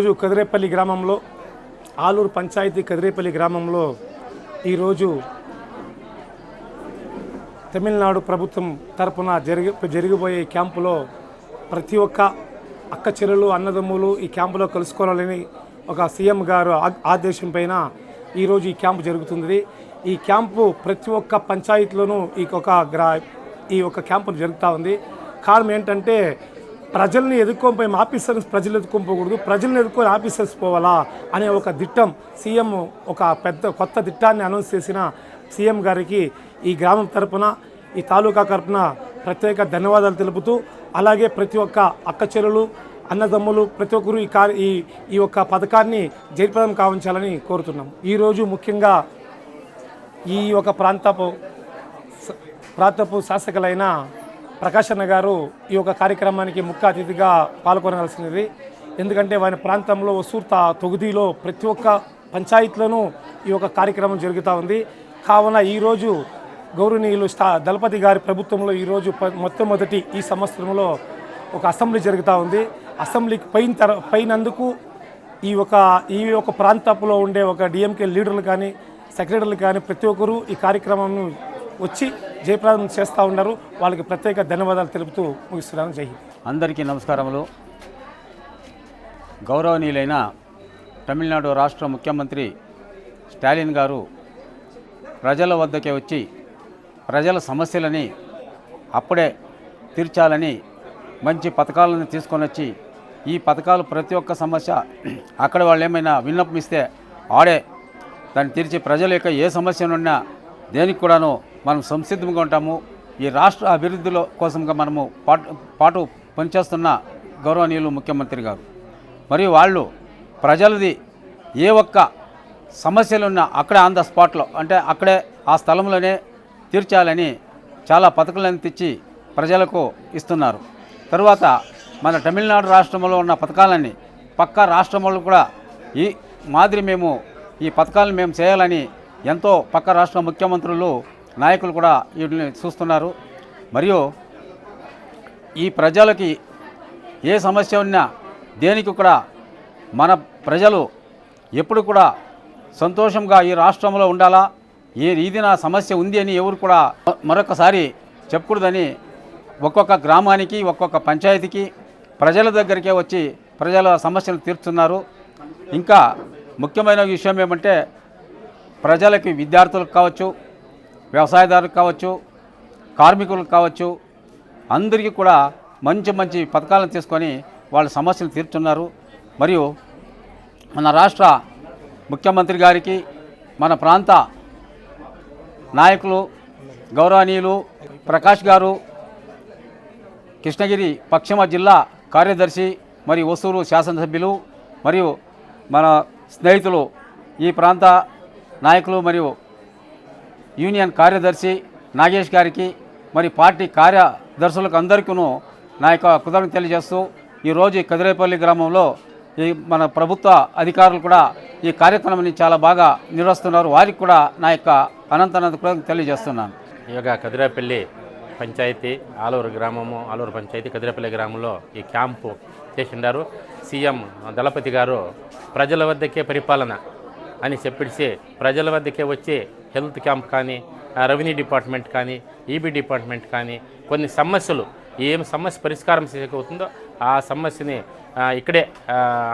ఈరోజు కదిరేపల్లి గ్రామంలో ఆలూరు పంచాయతీ కదిరేపల్లి గ్రామంలో ఈరోజు తమిళనాడు ప్రభుత్వం తరపున జరిగిపోయే క్యాంపులో ప్రతి ఒక్క అక్క చెల్లెలు అన్నదమ్ములు ఈ క్యాంపులో కలుసుకోవాలని ఒక సీఎం గారు ఆదేశం పైన ఈరోజు ఈ క్యాంపు జరుగుతుంది. ఈ క్యాంపు ప్రతి ఒక్క పంచాయతీలోనూ ఈ ఒక క్యాంపు జరుగుతూ ఉంది. కారణం ఏంటంటే ప్రజల్ని ఎదుర్కొని ఆఫీసర్స్ ప్రజలు ఎదుర్కోకూడదు, ప్రజల్ని ఎదుర్కొని ఆఫీసర్స్ పోవాలా అనే ఒక దిట్టం సీఎం ఒక కొత్త దిట్టాన్ని అనౌన్స్ చేసిన సీఎం గారికి ఈ గ్రామం తరపున ఈ తాలూకా తరపున ప్రత్యేక ధన్యవాదాలు తెలుపుతూ, అలాగే ప్రతి ఒక్క అక్క చెల్లెలు అన్నదమ్ములు ప్రతి ఒక్కరు ఈ యొక్క పథకాన్ని జయప్రదం కావించాలని కోరుతున్నాం. ఈరోజు ముఖ్యంగా ఈ ఒక ప్రాంతపు శాసకులైన ప్రకాష్ అన్న గారు ఈ యొక్క కార్యక్రమానికి ముఖ్య అతిథిగా పాల్గొనవలసినది. ఎందుకంటే వారి ప్రాంతంలో ఒసూర్ తొగుదిలో ప్రతి ఒక్క పంచాయతీలోనూ ఈ యొక్క కార్యక్రమం జరుగుతూ ఉంది. కావున ఈరోజు గౌరవనీయులు దళపతి గారి ప్రభుత్వంలో ఈరోజు మొట్టమొదటి ఈ సంవత్సరంలో ఒక అసెంబ్లీ జరుగుతూ ఉంది. అసెంబ్లీకి పైనందుకు ఈ యొక్క ప్రాంతంలో ఉండే ఒక డిఎంకే లీడర్లు కానీ సెక్రటరీలు కానీ ప్రతి ఒక్కరూ ఈ కార్యక్రమంను వచ్చి జయప్రదం చేస్తూ ఉన్నారు. వాళ్ళకి ప్రత్యేక ధన్యవాదాలు తెలుపుతూ ముగిస్తున్నాను. జై హింద్. అందరికీ నమస్కారములు. గౌరవనీయులైన తమిళనాడు రాష్ట్ర ముఖ్యమంత్రి స్టాలిన్ గారు ప్రజల వద్దకే వచ్చి ప్రజల సమస్యలని అప్పుడే తీర్చాలని మంచి పథకాలను తీసుకొని వచ్చి ఈ పథకాలు ప్రతి ఒక్క సమస్య అక్కడ వాళ్ళు ఏమైనా విన్నపం ఇస్తే ఆడే దాన్ని తీర్చి ప్రజల యొక్క ఏ సమస్యనున్నా దేనికి కూడాను మనం సంసిద్ధంగా ఉంటాము. ఈ రాష్ట్ర అభివృద్ధిలో కోసంగా మనము పాటు పనిచేస్తున్న గౌరవనీయులు ముఖ్యమంత్రి గారు మరియు వాళ్ళు ప్రజలది ఏ ఒక్క సమస్యలున్నా అక్కడే ఆన్ ద స్పాట్లో అంటే అక్కడే ఆ స్థలంలోనే తీర్చాలని చాలా పథకాలను తెచ్చి ప్రజలకు ఇస్తున్నారు. తరువాత మన తమిళనాడు రాష్ట్రంలో ఉన్న పథకాలన్నీ పక్క రాష్ట్రంలో కూడా ఈ మాదిరి ఈ పథకాలను మేము చేయాలని ఎంతో పక్క రాష్ట్ర ముఖ్యమంత్రులు నాయకులు కూడా వీటిని చూస్తున్నారు. మరియు ఈ ప్రజలకి ఏ సమస్య ఉన్నా దేనికి కూడా మన ప్రజలు ఎప్పుడు కూడా సంతోషంగా ఈ రాష్ట్రంలో ఉండాలా, ఇది నా సమస్య ఉంది అని ఎవరు కూడా మరొకసారి చెప్పకూడదని ఒక్కొక్క గ్రామానికి ఒక్కొక్క పంచాయతీకి ప్రజల దగ్గరికే వచ్చి ప్రజల సమస్యలు తీర్చుతున్నారు. ఇంకా ముఖ్యమైన విషయం ఏమంటే ప్రజలకి విద్యార్థులకు కావచ్చు, వ్యవసాయదారులకు కావచ్చు, కార్మికులకు కావచ్చు, అందరికీ కూడా మంచి మంచి పథకాలను తీసుకొని వాళ్ళ సమస్యలు తీర్చున్నారు. మరియు మన రాష్ట్ర ముఖ్యమంత్రి గారికి మన ప్రాంత నాయకులు గౌరవనీయులు ప్రకాష్ గారు, కృష్ణగిరి పశ్చిమ జిల్లా కార్యదర్శి మరియు ఒసూరు శాసనసభ్యులు మరియు మన స్నేహితులు ఈ ప్రాంత నాయకులు మరియు యూనియన్ కార్యదర్శి నాగేష్ గారికి మరి పార్టీ కార్యదర్శులకు అందరికీ నా యొక్క కృతజ్ఞత తెలియజేస్తూ ఈరోజు ఈ కదిరేపల్లి గ్రామంలో ఈ మన ప్రభుత్వ అధికారులు కూడా ఈ కార్యక్రమాన్ని చాలా బాగా నిర్వహిస్తున్నారు. వారికి కూడా నా యొక్క అనంత కృతజ్ఞత తెలియజేస్తున్నాను. ఈ యొక్క కదిరేపల్లి పంచాయతీ ఆలూరు పంచాయతీ కదిరేపల్లి గ్రామంలో ఈ క్యాంపు చేసిండారు. సీఎం దళపతి గారు ప్రజల వద్దకే పరిపాలన అని చెప్పేసి ప్రజల వద్దకే వచ్చి హెల్త్ క్యాంప్ కానీ, రెవెన్యూ డిపార్ట్మెంట్ కానీ, ఈబీ డిపార్ట్మెంట్ కానీ కొన్ని సమస్యలు ఏం సమస్య పరిష్కారం చేయకపోతుందో ఆ సమస్యని ఇక్కడే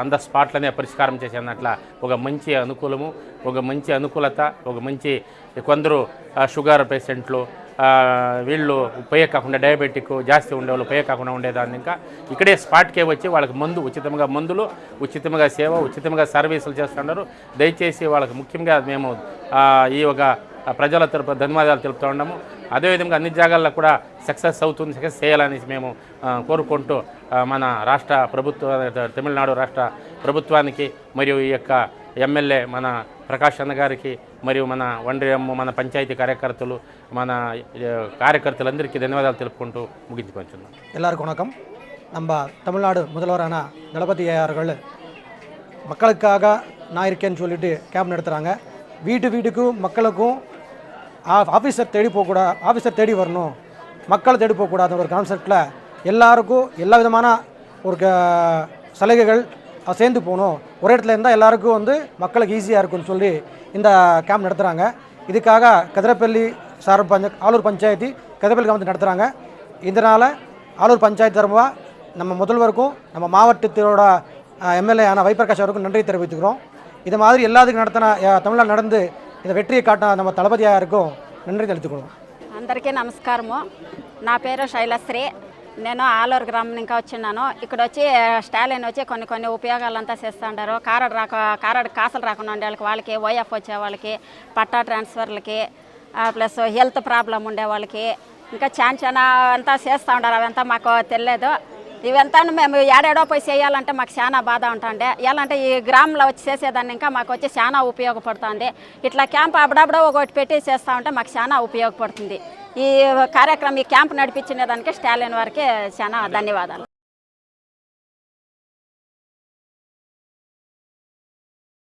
ఆన్ ద స్పాట్లోనే పరిష్కారం చేసేనట్ల ఒక మంచి అనుకూలము, ఒక మంచి అనుకూలత, ఒక మంచి కొందరు షుగర్ పేషెంట్లు వీళ్ళు ఉపయోగ కాకుండా డయాబెటిక్ జాస్తి ఉండేవాళ్ళు ఉపయోగ కాకుండా ఉండేదాన్ని ఇంకా ఇక్కడే స్పాట్కే వచ్చి వాళ్ళకి ఉచితంగా మందులు, ఉచితంగా సేవ, ఉచితంగా సర్వీసులు చేస్తున్నారు. దయచేసి వాళ్ళకి ముఖ్యంగా మేము ఈ ఒక ప్రజల తరపు ధన్యవాదాలు తెలుపుతూ ఉన్నాము. అదేవిధంగా అన్ని జాగాల్లో కూడా సక్సెస్ చేయాలని మేము కోరుకుంటూ మన రాష్ట్ర తమిళనాడు రాష్ట్ర ప్రభుత్వానికి మరియు ఈ యొక్క ఎమ్మెల్యే మన ప్రకాష్ అన్న గారికి మరియు మన మన పంచాయతీ కార్యకర్తలు మన కార్యకర్తలందరికీ ధన్యవాదాలు తెలుపుకుంటూ ముగించుకొచ్చున్నాం. எல்லாருக்கும் வணக்கம். நம்ம தமிழ்நாடு முதல்வரான தளபதி அவர்கள் மக்களுக்காக நான் இருக்கேன்னு சொல்லிட்டு கேம்ப் நடத்துகிறாங்க. வீட்டுக்கும் மக்களுக்கும் ஆஃபீஸர் தேடி போகக்கூடாது, ஆஃபீஸர் தேடி வரணும், மக்களை தேடி போகக்கூடாது ஒரு கான்செப்டில் எல்லாருக்கும் எல்லா விதமான ஒரு சலுகைகள் சேர்ந்து போகணும், ஒரே இடத்துல இருந்தால் எல்லாருக்கும் வந்து மக்களுக்கு ஈஸியாக இருக்கும்னு சொல்லி இந்த கேம்ப் நடத்துகிறாங்க. இதுக்காக கதிரப்பள்ளி ஆலூர் பஞ்சாயத்து கதிரப்பள்ளி கிராமத்தில் நடத்துகிறாங்க. இதனால் ஆலூர் பஞ்சாயத்து தரமாக நம்ம முதல்வருக்கும் நம்ம மாவட்டத்தோட எம்எல்ஏ ஆன வைப்பிரகாஷ் அவருக்கும் நன்றி தெரிவித்துக்கிறோம். இது மாதிரி எல்லாத்துக்கும் நடத்தின தமிழ்நாடு நடந்து இந்த వెట్రిயை కాటిన நம்ம తలపతి గారికి నన్ను తెలుసుకున్నాం. అందరికీ నమస్కారము. నా పేరు శైలశ్రీ. నేను ఆలూరు గ్రామం ఇంకా వచ్చినాను. ఇక్కడ వచ్చి స్టాలిన్ వచ్చి కొన్ని ఉపయోగాలంతా చేస్తుంటారు. కారడు కాసులు రాకుండా ఉండే వాళ్ళకి వైఎఫ్ వచ్చే వాళ్ళకి, పట్టా ట్రాన్స్ఫర్లకి, ప్లస్ హెల్త్ ప్రాబ్లం ఉండే వాళ్ళకి ఇంకా చాలా అంతా చేస్తూ ఉంటారు. అవంతా మాకు తెలియదు. ఇవంతా మేము ఏడాడో పోయి చేయాలంటే మాకు చాలా బాధ ఉంటుంది. ఎలాంటి ఈ గ్రామంలో వచ్చి చేసేదాన్ని ఇంకా మాకు వచ్చి చాలా ఉపయోగపడుతుంది. ఇట్లా క్యాంప్ అప్పుడప్పుడు ఒకటి పెట్టి చేస్తూ ఉంటే మాకు చాలా ఉపయోగపడుతుంది. ఈ కార్యక్రమం ఈ క్యాంప్ నడిపించిన దానికి స్టాలిన్ వారికి చాలా ధన్యవాదాలు.